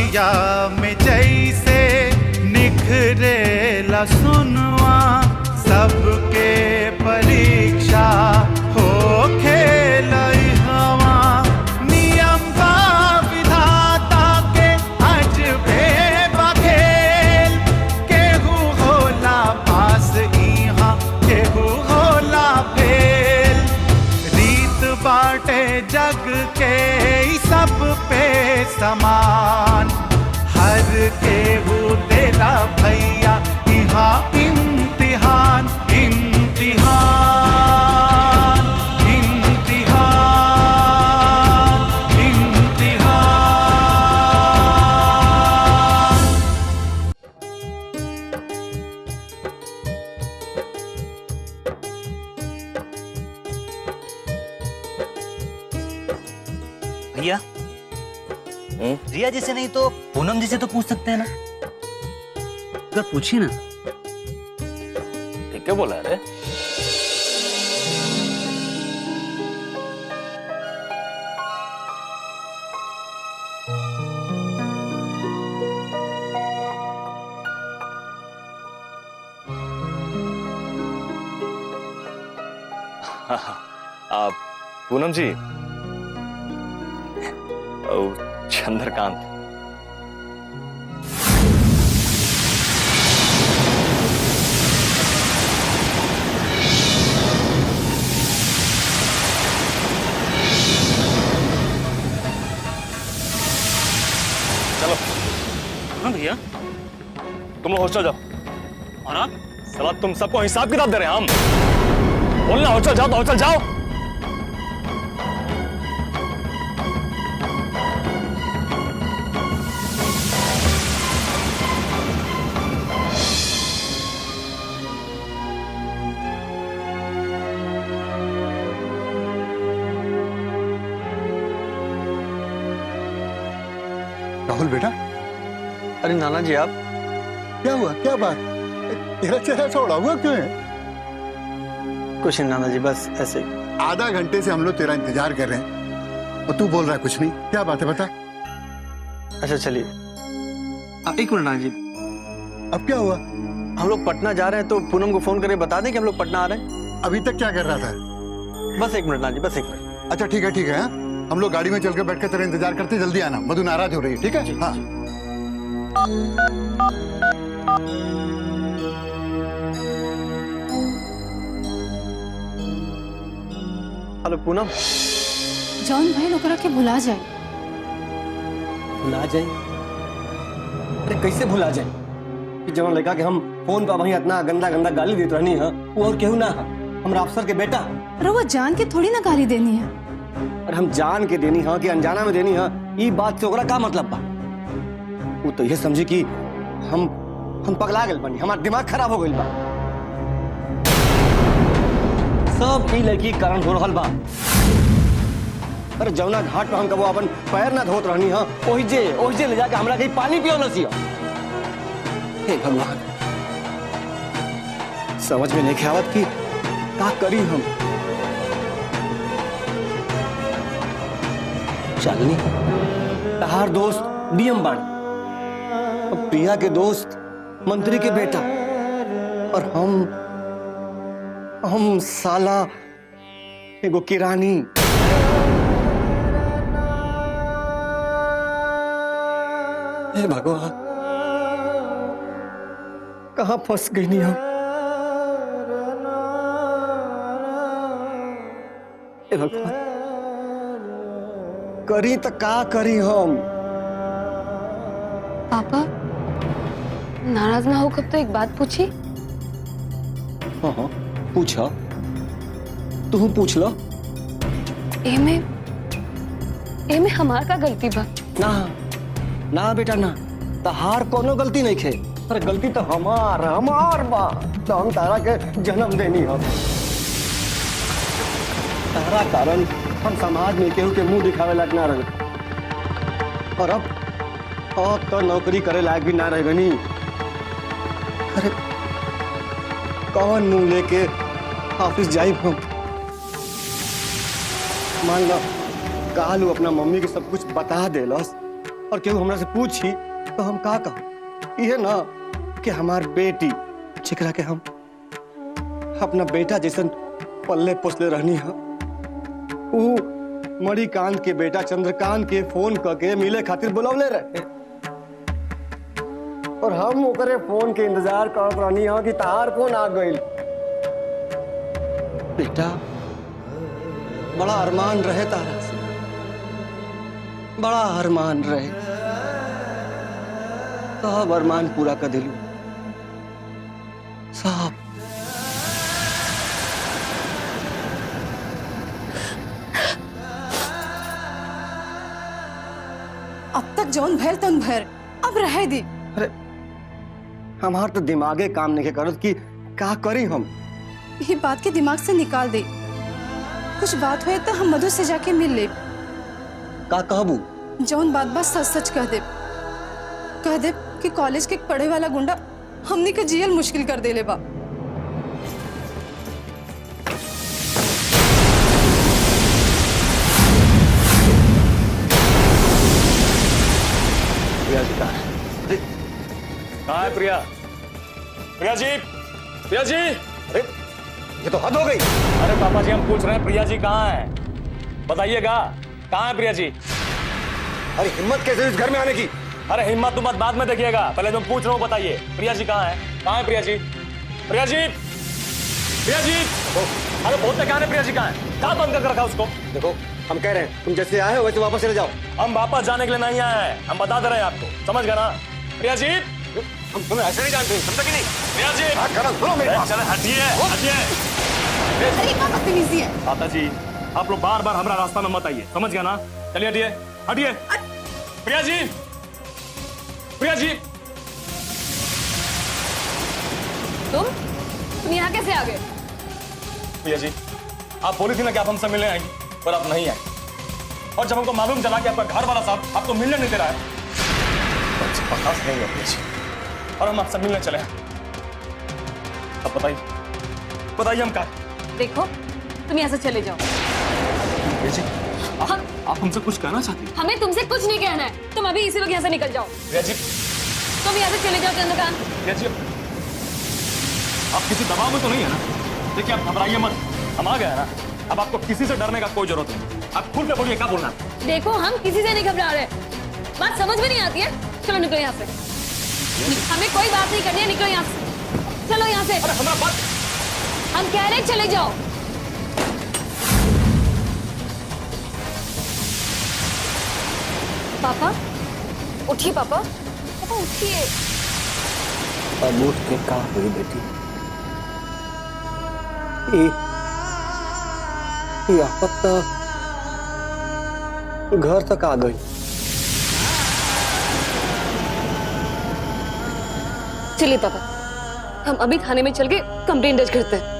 बगिया में जैसे निखरेला सुनवा, सबके परीक्षा हो खेल हवा। नियम का विधाता के अजबे बखेल, केहू होला पास इहाँ केहू होला फेल। रीत बाटे जग के सब पे समान, हर केहू तेरा भैया इहाँ इम्तिहान इम्तिहान इम्तिहान इम्तिहान। भैया रिया जी से नहीं तो पूनम जी से तो पूछ सकते हैं ना? अगर पूछिए ना। ठीक है बोला रे। आप पूनम जी, चंद्रकांत। चलो। हाँ भैया। तुम लोग हॉस्टल जाओ। और आप? साला तुम सबको हिसाब किताब दे रहे हैं हम। बोलना हॉस्टल जाओ तो हॉस्टल जाओ। राहुल बेटा। अरे नाना जी आप। क्या हुआ, क्या बात? तेरा चेहरा छोड़ा हुआ क्यों है? कुछ नहीं नाना जी, बस ऐसे ही। आधा घंटे से हम लोग तेरा इंतजार कर रहे हैं और तू बोल रहा है कुछ नहीं। क्या बात है बता। अच्छा चलिए। एक मिनट नाना जी। अब क्या हुआ? हम लोग पटना जा रहे हैं तो पूनम को फोन करके बता दें कि हम लोग पटना आ रहे हैं। अभी तक क्या कर रहा था? बस एक मिनट नाना जी, बस एक मिनट। अच्छा ठीक है ठीक है। हम लोग गाड़ी में चलकर बैठकर तेरा इंतजार करते, जल्दी आना। मधु नाराज हो रही है। ठीक है हाँ। हेलो पूनम। जॉन भाई ओकरा के भुला जाए। भुला जाए? अरे कैसे भुला जाए कि जवान लड़का के हम फोन पर वहीं इतना गंदा गंदा गाली देते रहनी है, वो और केहू ना है, हमरा अफसर के बेटा। अरे वो जान के थोड़ी ना गाली देनी है। अरे हम जान के देनी है कि अनजाना में देनी है, ये बात से ओकरा का मतलब बा? वो तो ये समझी कि हम पगला गए बनी, हमारा दिमाग खराब हो गई बा। सब ई लड़की के कारण हो रहल बा। अरे जमुना घाट पे हम कबो अपन पैर ना धोत रहनी है, ओहि जे ले जाके हमरा कहीं पानी पियो नसिया। हे भगवान, समझ में नहीं आवत कि का करी हम। शालिनी, तहार दोस्त डीएम बाड़ी और प्रिया के दोस्त मंत्री के बेटा, और हम साला एगो किरानी। हे भगवान, कहाँ फंस गई नहीं हम। हे भगवान, करी तो का करी हम। पापा नाराज ना हो कब तो एक बात पूछी। हाँ हाँ पूछा, तू पूछ लो। एमे हमार का गलती बा? ना ना बेटा ना, तहार कोनो गलती नहीं खे। अरे गलती तो हमार बा, तो हम तारा के जन्म देनी हो। तारा कारण हम समाज में केहू के मुंह दिखावे लायक ना रहे, और अब तो नौकरी करे लायक भी ना रह गनी। अरे कौन मुंह लेके ऑफिस जाई हम? मान लो कालू अपना मम्मी के सब कुछ बता देलस और केहू हमरा से पूछी तो हम का कहूं? ये ना कि हमार बेटी जेकरा के हम अपना बेटा जैसन पल्ले पोसले रहनी है, वो मणिकांत के बेटा चंद्रकांत के फोन करके मिले खातिर बुलवले रहे और हम ओकरे फोन के इंतजार करत रहनी है कि तार फोन आ गइल। बेटा बड़ा अरमान रहे तारा से, बड़ा अरमान रहे, सब अरमान पूरा कर दिलू सब। अब तक जौन भैल तन भैर, अब रह दी। अरे हमार तो दिमागे काम नहीं करत कि का करी हम। ये बात के दिमाग से निकाल दे। कुछ बात हुए तो हम मधु से जाके मिल ले। का कहबू? जौन बात बात सच सच कह दे कि कॉलेज के पढ़े वाला गुंडा हमने का जियल मुश्किल कर दे ले बा। प्रिया जी कहाँ है? कहाँ है प्रिया? प्रिया जी, प्रिया जी! अरे ये तो हद हो गई। अरे पापा जी हम पूछ रहे हैं प्रिया जी कहाँ है? बताइएगा कहाँ है प्रिया जी? अरे हिम्मत कैसे इस घर में आने की? अरे हिम्मत तुम बाद में देखिएगा, पहले तुम पूछ रहे हो बताइए प्रिया जी कहाँ है? कहाँ है प्रिया जी? प्रिया जी, प्रिया जी! अरे बोलते कहाँ है प्रिया जी कहाँ है? कहाँ बंद कर रखा उसको? देखो हम कह रहे हैं तुम जैसे आए हो वैसे वापस चले जाओ। हम वापस जाने के लिए नहीं आए हैं, हम बता दे रहे हैं आपको, समझ गए ना? प्रिया जी, हम तुम्हें ऐसे नहीं जानते, समझा कि नहीं? प्रिया जी! सुनो मेरी बात। चले हटिए, हटिए! अरे क्या बदतमीजी है? माता जी आप लोग बार बार हमारा रास्ता में मत आइए, समझ गया ना? चलिए हटिए, हटिए! प्रिया जी, प्रिया जी! तुम यहाँ कैसे आ गए? प्रिया जी आप बोली थी ना कि आप हमसे मिलने आएंगी, पर आप नहीं आए। और जब हमको मालूम चला कि आपका घर वाला साहब आपको मिलने नहीं दे रहा है, तो अच्छी बर्दाश्त नहीं है प्रिया जी, और हम आपसे मिलने चले हैं। अब बताइए, बताइए हम क्या? देखो तुम यहाँ से चले जाओ। प्रिया जी आप हमसे कुछ कहना चाहती हैं? हमें तुमसे कुछ नहीं कहना है, तुम अभी इसी वक्त यहाँ से निकल जाओ। प्रिया जी, तुम यहाँ से चले जाओ चंद्रकांत। प्रिया जी आप किसी दबाव में तो नहीं है ना? देखिए आप घबराइए मत, हम आ गए हैं ना, अब आपको किसी से डरने का कोई जरूरत नहीं। आप खुल के बोलिए क्या बोलना है। देखो हम किसी से नहीं घबरा रहे, बात समझ में नहीं आती है, चलो निकलो यहाँ से। हमें कोई बात नहीं करनी है, निकलो यहाँ से, चलो यहाँ से। अरे हमारा बात, हम कह रहे चले जाओ। पापा उठिए, पापा पापा उठिए। अब उठ के कहा हुई बेटी? ये आपत्ता घर तक आ गई। चलिए पापा हम अभी थाने में चल के कंप्लेंट दर्ज करते हैं।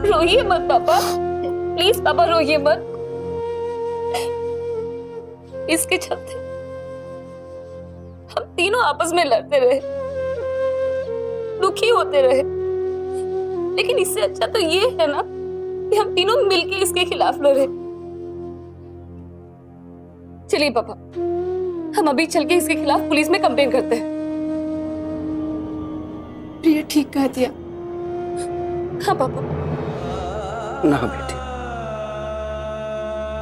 रोइए मत पापा, प्लीज पापा रोइए मत। इसके चलते हम तीनों आपस में लड़ते रहे, दुखी होते रहे, लेकिन इससे अच्छा तो ये है ना कि हम तीनों मिलके इसके खिलाफ लड़े। चलिए पापा हम अभी चल के इसके खिलाफ पुलिस में कंप्लेन करते हैं। प्रिया ठीक कह दिया। हाँ पापा। ना बेटी,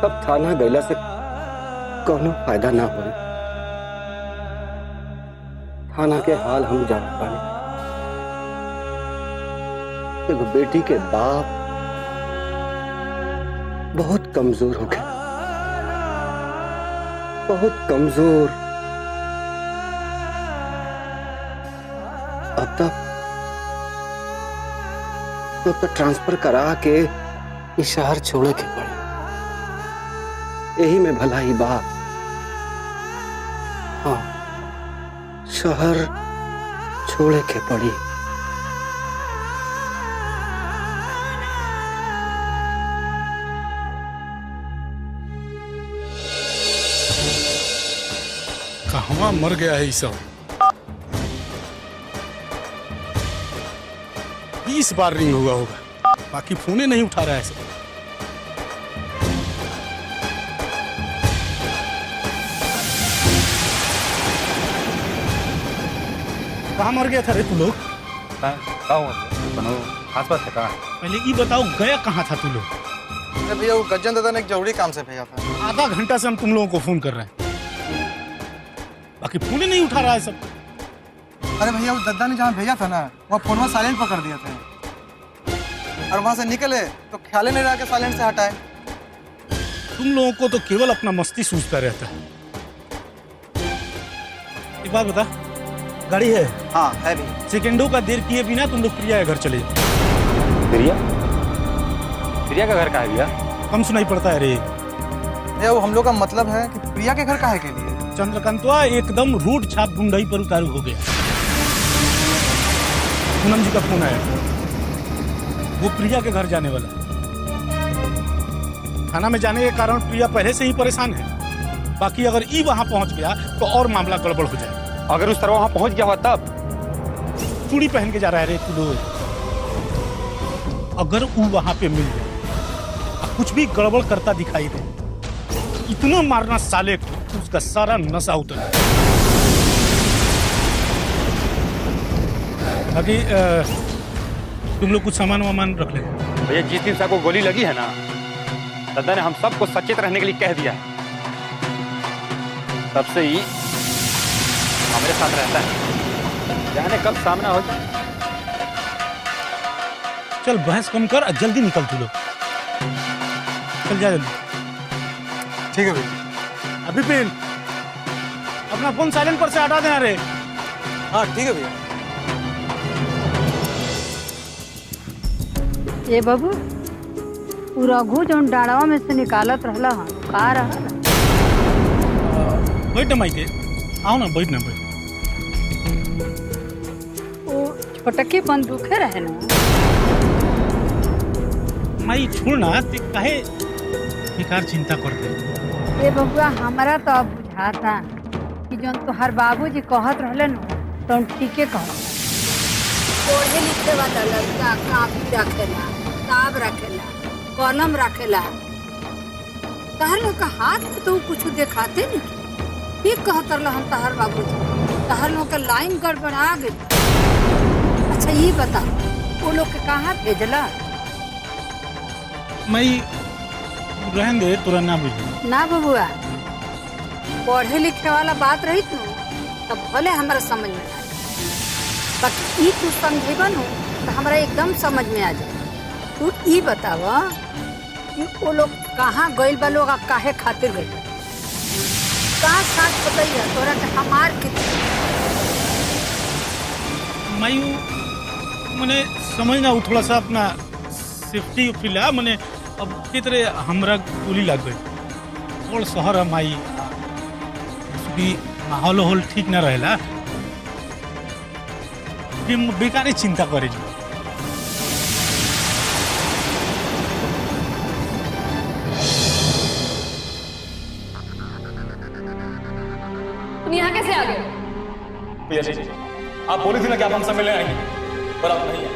अब थाना गैला से कोनो फायदा ना हो। थाना के हाल हम जान पाने। एगो बेटी के बाप बहुत कमजोर हो गए, बहुत कमजोर। अब तक तो ट्रांसफर करा के इस शहर छोड़े के पड़े। यही में भलाई बा। हाँ, शहर छोड़े के पड़ी। कहवा मर गया है ये सब? 20 बार रिंग हुआ होगा, बाकी फोन ही नहीं उठा रहा है सब। कहाँ मर गया था रे तू लोग? आसपास है कहाँ? पहले ये बताओ गया कहाँ था तू लोग? भैया वो गज्जन दादा ने एक जरूरी काम से भेजा था। आधा घंटा से हम तुम लोगों को फोन कर रहे हैं, बाकी फोन ही नहीं उठा रहा है सब। अरे भैया वो दद्दा ने जहाँ भेजा था ना वहाँ फोन साइलेंट पकड़ दिया था, और वहाँ से निकले तो ख्याल ही नहीं रहा कि साइलेंट से हटाए। तुम लोगों को तो केवल अपना मस्ती सूझता रहता है। एक बात बता, गाड़ी है? हाँ है भी। सेकेंडों का देर किए बिना तुम लोग प्रिया के घर चले जाओ। प्रिया? प्रिया का घर कहाँ है भैया? कम सुनाई पड़ता है रे। भैया वो हम लोग का मतलब है कि प्रिया के घर काहे के लिए? चंद्रकांतवा एकदम रूट छाप गुंडाई पर उतारू हो गया। पूनम जी का फोन आया, वो प्रिया के घर जाने वाला है। थाना में जाने के कारण प्रिया पहले से ही परेशान है, बाकी अगर ई वहां पहुंच गया तो और मामला गड़बड़ हो जाए। अगर उस तरह वहां पहुंच गया हुआ तब? चूड़ी पहन के जा रहा है रे तू लोग। अगर वो वहां पे मिल जाए और कुछ भी गड़बड़ करता दिखाई दे, इतना मारना साले को उसका सारा नशा उतर। बाकी तुम लोग कुछ सामान वामान रख ले। भैया जिस दिन से को गोली लगी है ना, दादा ने हम सबको सचेत रहने के लिए कह दिया है। तब से ही हमारे साथ रहता है, जाने कब सामना हो जाए। चल बहस कम कर और जल्दी निकल तू लोग। चल जा जल्दी। ठीक है भैया। अभी पिन अपना फोन साइलेंट पर से हटा देना रे। हाँ ठीक है भैया। ए बाबू, उ रघु जौन डाड़वा में से निकालत रहला हन का रहल? बैठ ना माइके, आओ ना, बैठ ना, बैठ। वो छोटकी बंदूके रहे ना। माई छोड़ ना, ते काहे बेकार चिंता करते? ए बबुआ, हमारा तो अब बुझाता कि जौन तोहर बाबूजी कहत रहले न तौन ठीके कहत। पढ़े लिखे वाला लड़का कापी रखेला, किताब रखेला, कलम रखेला। तहर लोग का हाथ में तो कुछ देखाते नहीं। ठीक कहत रहलन तहर बाबूजी, तहर लोग के लाइन गड़बड़ा गई। अच्छा ये बता, वो लोग के कहाँ भेजला? मई रहन दे, तुरंत ना बुझे। ना बबुआ, पढ़े लिखे वाला बात रही तू तब भले हमारा समझ में आ जाए, बाकी ई तू समझेबा न तो हमारा एकदम समझ में आ जाए। तू ई बतावा कि वो लोग कहाँ गइल बा, लोग काहे खातिर गइल बा? कहाँ साथ बताइए तोरा के हमार कितना मई मने समझ ना, थोड़ा सा अपना सेफ्टी फील है मने। अब की तरह हमरा गोली लग गई और शहर है माई, उसकी माहौल होल ठीक ना रहेला, बेकार चिंता करे। तुम यहाँ कैसे आ गए? भैया जी, आप बोली थी ना कि आप हमसे मिलने आएंगे, पर आप नहीं आए।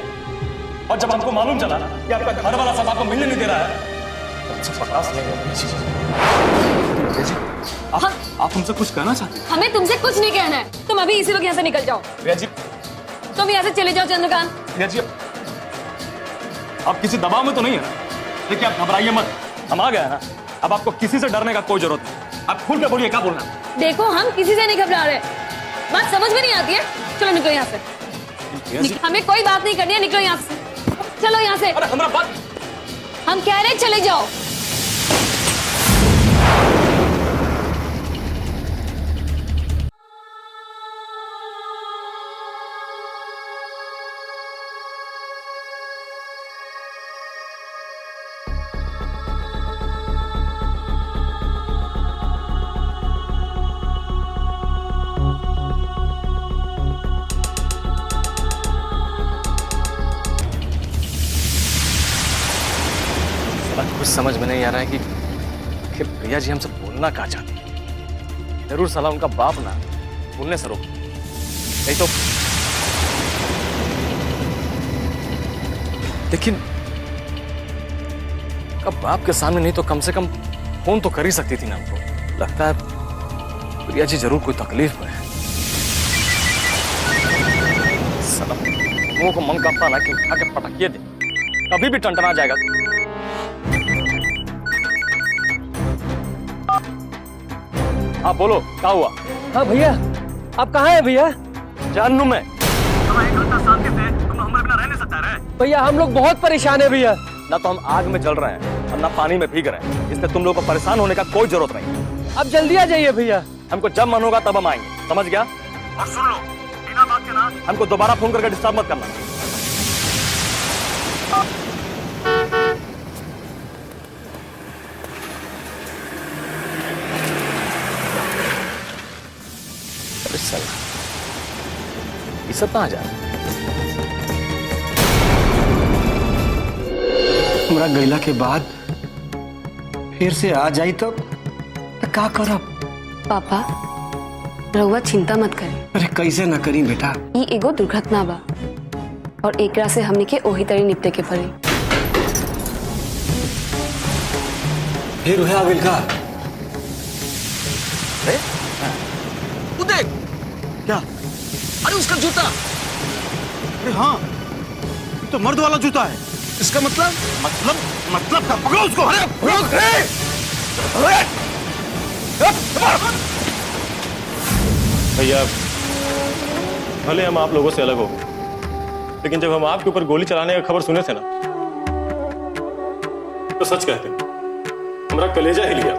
और जब हमको मालूम चला कि आपका घर वाला सब आपको मिलने नहीं दे रहा है, तो मुझसे बर्दाश्त नहीं हुआ। भैया जी, आप हमसे कुछ कहना चाहते हैं? हमें तुमसे कुछ नहीं कहना है। तुम अभी इसी वक्त यहाँ से निकल जाओ। भैया जी, तुम यहाँ से चले जाओ चंद्रकांत। भैया जी, आप किसी दबाव में तो नहीं है ना? देखिए आप घबराइए मत, हम आ गए हैं ना। अब आपको किसी से डरने का कोई जरूरत नहीं। आप खुल के बोलिए क्या बोलना है। देखो हम किसी से नहीं घबरा रहे, बात समझ में नहीं आती है। चलो निकलो यहाँ से। हमें कोई बात नहीं करनी है, निकलो यहाँ से। चलो यहाँ से। अरे हमारा बात, हम कह रहे चले जाओ। कुछ समझ में नहीं आ रहा है कि प्रिया जी हमसे बोलना क्या चाहती है। जरूर साला उनका बाप ना बोलने से रोक, नहीं तो लेकिन अब बाप के सामने नहीं तो कम से कम फोन तो कर ही सकती थी ना हमको। लगता है प्रिया जी जरूर कोई तकलीफ में है। साला मुंह को मन करता ना कि उठा के पटकिए दे, कभी भी टंटना जाएगा। हाँ बोलो, क्या हुआ? हाँ भैया, आप कहाँ हैं भैया? जान लूं मैं। भैया हम लोग बहुत परेशान है भैया। ना तो हम आग में जल रहे हैं और ना पानी में भीग रहे हैं, इसलिए तुम लोग को परेशान होने का कोई जरूरत नहीं। अब जल्दी आ जाइए भैया। हमको जब मन होगा तब हम आएंगे, समझ गया? और सुन लो, बिना बात के ना हमको दोबारा फोन करके डिस्टर्ब मत करना। अरे साला, ये सब कहाँ जा रहा है? हमरा गैला के बाद फिर से आ जाई तब का करब? पापा रहुआ चिंता मत करी। अरे कैसे ना करी बेटा? ई एगो दुर्घटना बा और एकरा से हमने के ओही तरह निपटे के पड़ी। फिर वह आविल का? तू देख क्या? अरे उसका जूता। अरे हाँ, ये तो मर्द वाला जूता है। इसका मतलब मतलब का पकड़ो उसको। अरे रुक रे! भैया भले हम आप लोगों से अलग हो गए, लेकिन जब हम आपके ऊपर गोली चलाने का खबर सुने थे ना, तो सच कहते हमारा कलेजा हिल गया।